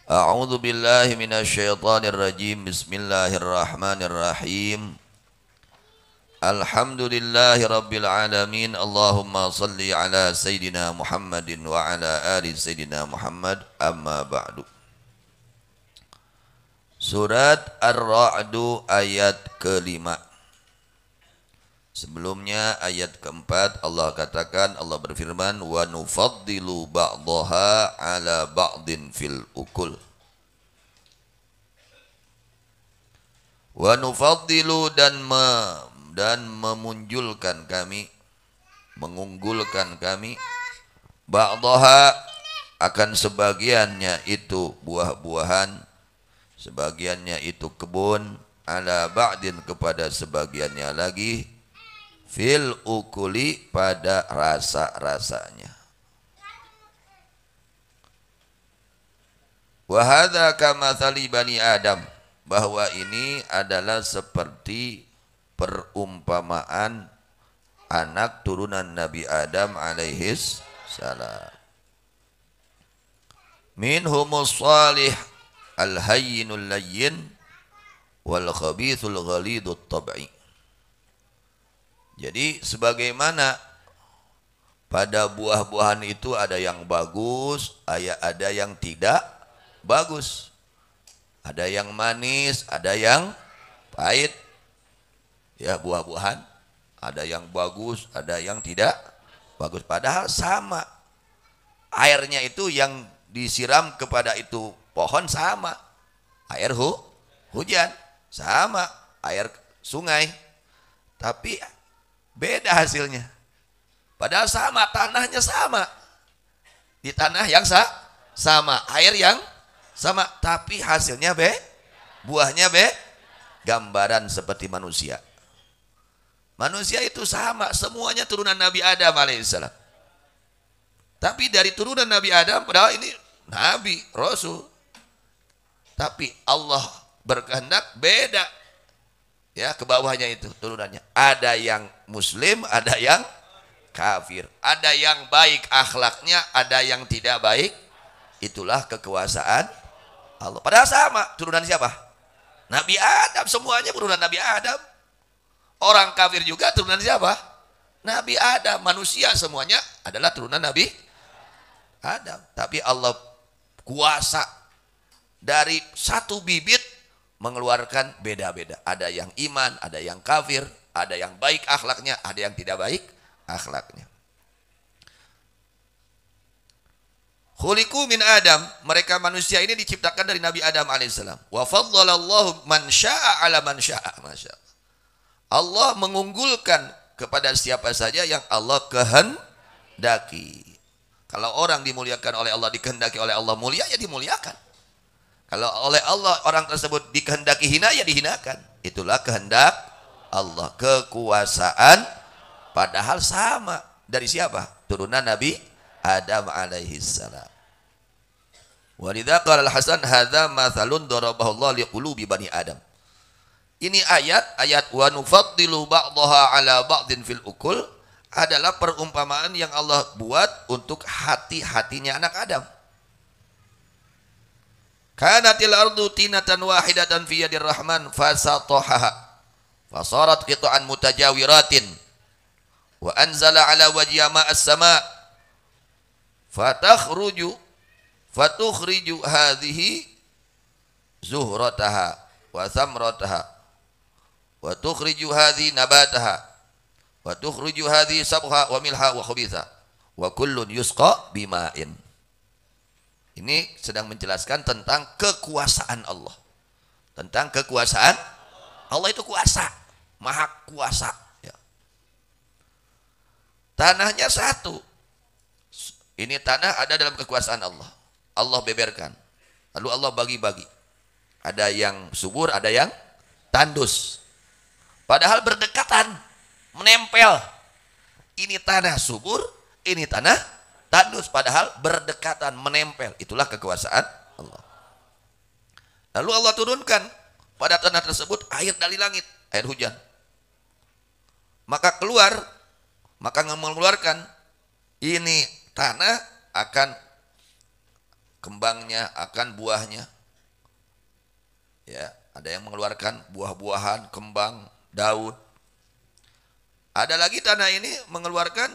A'udzu billahi minasyaitonir rajim. Bismillahirrahmanirrahim. Alhamdulillahi rabbil alamin. Allahumma salli ala sayyidina Muhammadin wa ala ali sayyidina Muhammad. Amma ba'du. Surat Ar-Ra'du ayat kelima. Sebelumnya ayat keempat Allah katakan, Allah berfirman, wa nufaddilu ba'daha ala ba'din fil ukul. Wa nufaddilu dan memunjulkan kami, mengunggulkan kami, ba'daha akan sebagiannya itu buah-buahan, sebagiannya itu kebun, ala ba'din kepada sebagiannya lagi, fil ukuli pada rasa-rasanya. Wa hadza kamatsali bani Adam, bahwa ini adalah seperti perumpamaan anak turunan Nabi Adam alaihis salam. Minhumus salih al-hayyinul layyin wal khabithul ghalidut tab'i. Jadi sebagaimana pada buah-buahan itu ada yang bagus, ada yang tidak bagus. Ada yang manis, ada yang pahit. Ya, buah-buahan ada yang bagus, ada yang tidak bagus. Padahal sama. Airnya itu yang disiram kepada itu pohon sama. Air hujan sama, air sungai. Tapi beda hasilnya. Padahal sama, tanahnya sama. Di tanah yang sama, air yang sama, tapi hasilnya buahnya gambaran seperti manusia. Manusia itu sama, semuanya turunan Nabi Adam alaihissalam. Tapi dari turunan Nabi Adam, padahal ini Nabi, Rasul. Tapi Allah berkehendak beda. Ya, ke bawahnya itu turunannya. Ada yang muslim, ada yang kafir. Ada yang baik akhlaknya, ada yang tidak baik. Itulah kekuasaan Allah. Padahal sama, turunan siapa? Nabi Adam, semuanya turunan Nabi Adam. Orang kafir juga turunan siapa? Nabi Adam. Manusia semuanya adalah turunan Nabi Adam. Tapi Allah kuasa dari satu bibit mengeluarkan beda-beda. Ada yang iman, ada yang kafir, ada yang baik akhlaknya, ada yang tidak baik akhlaknya. Khuliqu min Adam, mereka manusia ini diciptakan dari Nabi Adam alaihissalam. Wa faddalallahu man syaa ala man syaa. Allah mengunggulkan kepada siapa saja yang Allah kehendaki. Kalau orang dimuliakan oleh Allah, dikehendaki oleh Allah mulia, ya dimuliakan. Kalau oleh Allah orang tersebut dikehendaki hina, ya dihinakan. Itulah kehendak Allah. Kekuasaan padahal sama. Dari siapa? Turunan Nabi Adam alaihissalam. Walidha qala al-Hasan hadza mathalun darabahu Allah liqulubi bani Adam. Ini ayat wa nufaddilu ba'daha ala ba'din fil ukul adalah perumpamaan yang Allah buat untuk hati-hatinya anak Adam. Kanatil ardu tinatan wahidatan fi yadir rahman fasatahaha fasarat qita'an mutajawiratin wa anzala ala wajhiha ma'as sama' fatukhriju hadhihi zuhrataha wa thamrataha wa tukhriju hadhihi nabataha wa tukhriju hadhihi sabha wa milha wa khabitha wa kullun yusqa bima'in. Ini sedang menjelaskan tentang kekuasaan Allah. Tentang kekuasaan Allah, itu kuasa, maha kuasa. Ya. Tanahnya satu. Ini tanah ada dalam kekuasaan Allah. Allah beberkan. Lalu Allah bagi-bagi. Ada yang subur, ada yang tandus. Padahal berdekatan, menempel. Ini tanah subur, ini tanah tandus, padahal berdekatan, menempel. Itulah kekuasaan Allah. Lalu Allah turunkan pada tanah tersebut air dari langit, air hujan. Maka mengeluarkan ini tanah akan kembangnya, akan buahnya. Ya, ada yang mengeluarkan buah-buahan, kembang, daun. Ada lagi tanah ini mengeluarkan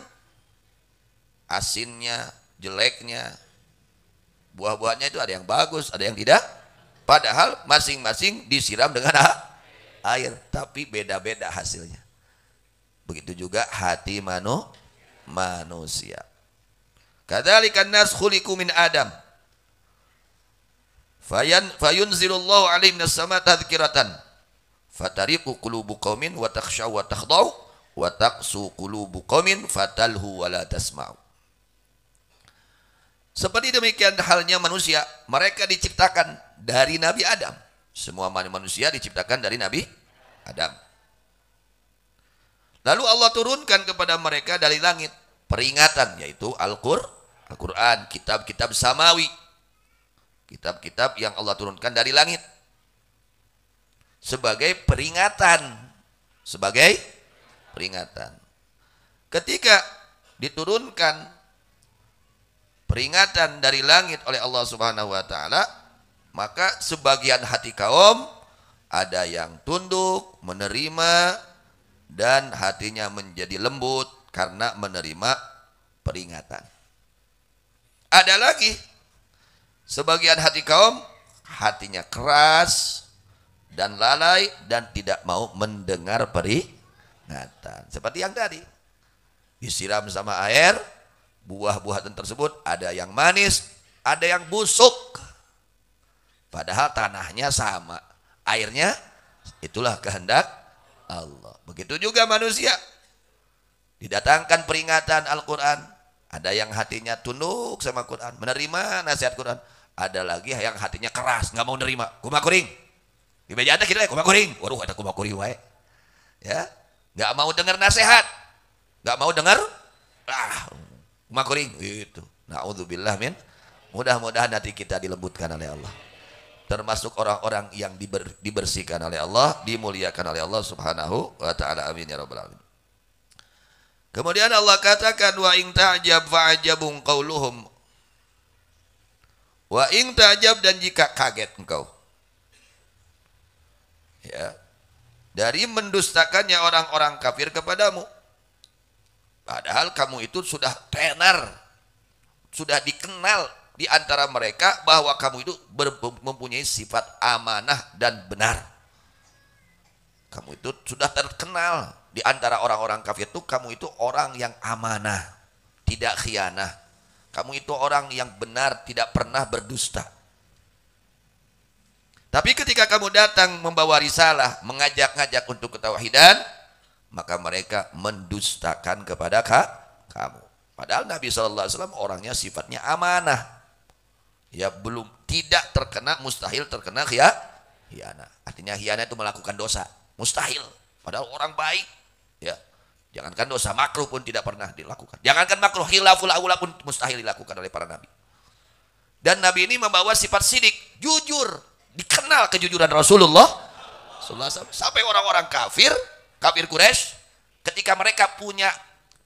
asinnya, jeleknya. Buah-buahnya itu ada yang bagus, ada yang tidak. Padahal masing-masing disiram dengan air, tapi beda-beda hasilnya. Begitu juga hati manusia. Kadzalikan nas khuliqu min Adam. Fayunzilullahu alaihim minas sama tadhkiratan. Fatariqu qulubu qaumin wa takhshaw wa takhdau wa taqsu qulubu qaumin fatalhu wa la tasma'u. Seperti demikian halnya manusia, mereka diciptakan dari Nabi Adam. Semua manusia diciptakan dari Nabi Adam. Lalu Allah turunkan kepada mereka dari langit peringatan, yaitu Al-Quran, kitab-kitab samawi. Kitab-kitab yang Allah turunkan dari langit. Sebagai peringatan. Sebagai peringatan. Ketika diturunkan peringatan dari langit oleh Allah Subhanahu wa taala, maka sebagian hati kaum ada yang tunduk, menerima, dan hatinya menjadi lembut karena menerima peringatan. Ada lagi sebagian hati kaum hatinya keras dan lalai dan tidak mau mendengar peringatan. Seperti yang tadi, disiram sama air, buah-buahan tersebut ada yang manis, ada yang busuk. Padahal tanahnya sama, airnya itulah kehendak Allah. Begitu juga manusia. Didatangkan peringatan Al-Quran, ada yang hatinya tunduk sama Quran, menerima nasihat Quran. Ada lagi yang hatinya keras, nggak mau nerima. Kumakuring. Di meja ada kita kumakuring. Waduh, ada kumakuring wae. Ya, nggak mau dengar nasihat, nggak mau dengar. Kumakuring itu. Naudzubillah min. Mudah-mudahan hati kita dilembutkan oleh Allah. Termasuk orang-orang yang dibersihkan oleh Allah, dimuliakan oleh Allah Subhanahu wa taala. Amin ya rabbal alamin. Kemudian Allah katakan, wa in ta'jab fa'ajabun qauluhum. Wa in ta'jab, dan jika kaget engkau, ya, dari mendustakannya orang-orang kafir kepadamu, padahal kamu itu sudah tenar, sudah dikenal di antara mereka bahwa kamu itu mempunyai sifat amanah dan benar. Kamu itu sudah terkenal di antara orang-orang kafir itu, kamu itu orang yang amanah, tidak khianah. Kamu itu orang yang benar, tidak pernah berdusta. Tapi ketika kamu datang membawa risalah, mengajak-ngajak untuk ketauhidan, maka mereka mendustakan kepada kamu. Padahal Nabi SAW orangnya sifatnya amanah. Ya, belum, tidak terkena, mustahil terkena khianah. Artinya khianah itu melakukan dosa, mustahil. Padahal orang baik. Ya, jangankan dosa makruh pun tidak pernah dilakukan. Jangankan makruh, khilaful aula pun mustahil dilakukan oleh para nabi. Dan Nabi ini membawa sifat sidik, jujur, dikenal kejujuran Rasulullah SAW. Sampai orang-orang kafir Quraisy, ketika mereka punya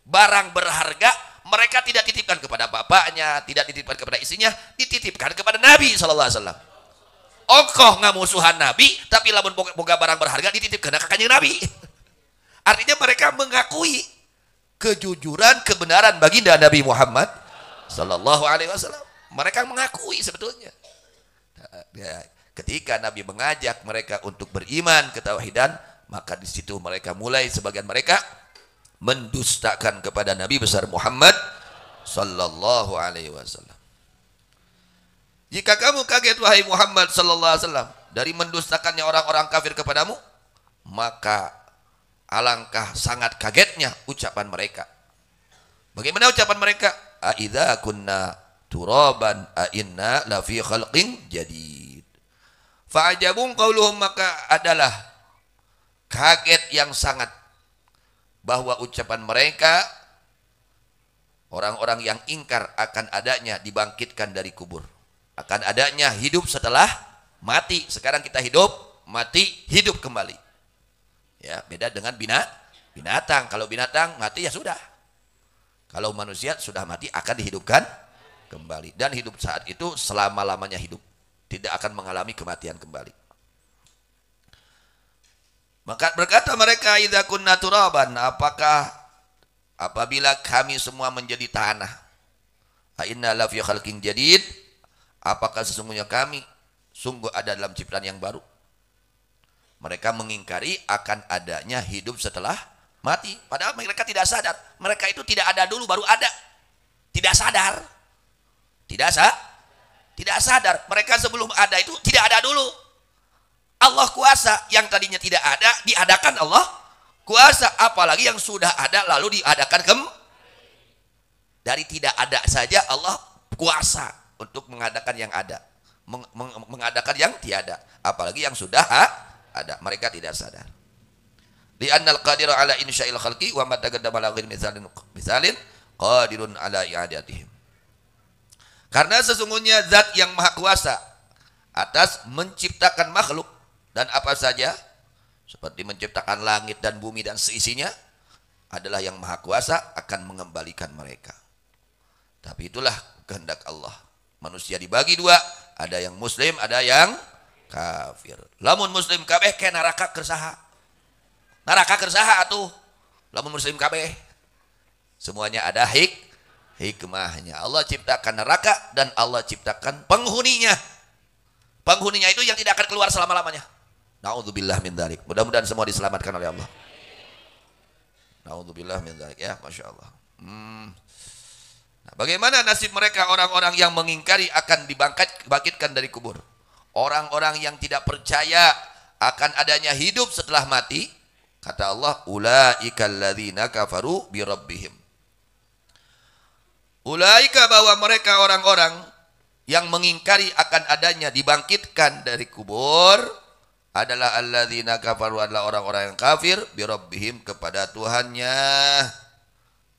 barang berharga, mereka tidak titipkan kepada bapaknya, tidak dititipkan kepada istrinya, dititipkan kepada Nabi SAW. Okoh ngamusuhan Nabi, tapi lamun boga barang berharga dititipkan ke kanjeng Nabi. Artinya mereka mengakui kejujuran, kebenaran baginda Nabi Muhammad Sallallahu Alaihi Wasallam. Mereka mengakui sebetulnya. Ketika Nabi mengajak mereka untuk beriman ketauhidan, maka di situ mereka mulai, sebagian mereka mendustakan kepada Nabi besar Muhammad Sallallahu Alaihi Wasallam. Jika kamu kaget wahai Muhammad Sallallahu Alaihi Wasallam dari mendustakannya orang-orang kafir kepadamu, maka alangkah sangat kagetnya ucapan mereka. Bagaimana ucapan mereka? Aidza kunna turaban a inna la fi khalqin jadid. Fa'ajabun qauluhum, maka adalah kaget yang sangat bahwa ucapan mereka, orang-orang yang ingkar akan adanya dibangkitkan dari kubur, akan adanya hidup setelah mati. Sekarang kita hidup, mati, hidup kembali. Ya, beda dengan binatang. Kalau binatang mati ya sudah. Kalau manusia sudah mati akan dihidupkan kembali. Dan hidup saat itu selama-lamanya hidup. Tidak akan mengalami kematian kembali. Maka berkata mereka, idza kunna turaban, apakah apabila kami semua menjadi tanah, a inna la fi khalqin jadid, apakah sesungguhnya kami sungguh ada dalam ciptaan yang baru? Mereka mengingkari akan adanya hidup setelah mati. Padahal mereka tidak sadar. Mereka itu tidak ada dulu baru ada. Tidak sadar. Tidak sadar. Mereka sebelum ada itu tidak ada dulu. Allah kuasa, yang tadinya tidak ada diadakan Allah kuasa, apalagi yang sudah ada lalu diadakan dari tidak ada saja Allah kuasa untuk mengadakan yang ada, mengadakan yang tiada, apalagi yang sudah ada. Mereka tidak sadar. Li'annal qadiru ala insya'il khalqi wa ma taqaddama la ghairi misalin qadirun ala i'adatihim. Karena sesungguhnya zat yang maha kuasa atas menciptakan makhluk dan apa saja, seperti menciptakan langit dan bumi dan seisinya, adalah yang maha kuasa akan mengembalikan mereka. Tapi itulah kehendak Allah. Manusia dibagi dua, ada yang muslim, ada yang kafir. Lamun muslim kabeh ke neraka kersaha. Neraka kersaha atuh. Lamun muslim kabeh. Semuanya ada hikmahnya. Allah ciptakan neraka dan Allah ciptakan penghuninya. Penghuninya itu yang tidak akan keluar selama-lamanya. Na'udzubillah min dzalik. Mudah-mudahan semua diselamatkan oleh Allah. Na'udzubillah min dzalik ya, Masya Allah. Nah, bagaimana nasib mereka orang-orang yang mengingkari akan dibangkitkan dari kubur? Orang-orang yang tidak percaya akan adanya hidup setelah mati. Kata Allah, ulaikal ladzina kafaru bi rabbihim. Ulaika, bahwa mereka orang-orang yang mengingkari akan adanya dibangkitkan dari kubur adalah alladzina kafaru, adalah orang-orang yang kafir bi rabbihim, kepada Tuhannya.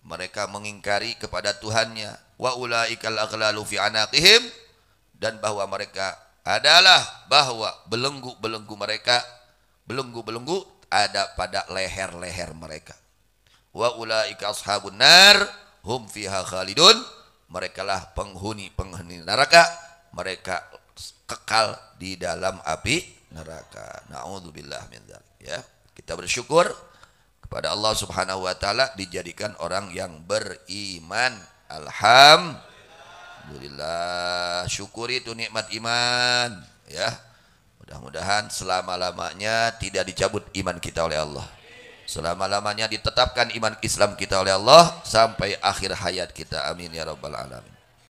Mereka mengingkari kepada Tuhannya. Wa ulaikal aghlalu fi anaqihim, dan bahwa mereka adalah bahwa belenggu-belenggu mereka, belenggu-belenggu ada pada leher-leher mereka. Wa ulaika ashabun nar hum fiha khalidun, merekalah penghuni neraka, mereka kekal di dalam api neraka. Na'udzubillah min dzalik ya. Kita bersyukur kepada Allah Subhanahu wa taala dijadikan orang yang beriman. Alhamdulillah. Syukuri itu nikmat iman ya. Mudah-mudahan selama-lamanya tidak dicabut iman kita oleh Allah. Selama-lamanya ditetapkan iman Islam kita oleh Allah sampai akhir hayat kita. Amin ya rabbal alamin.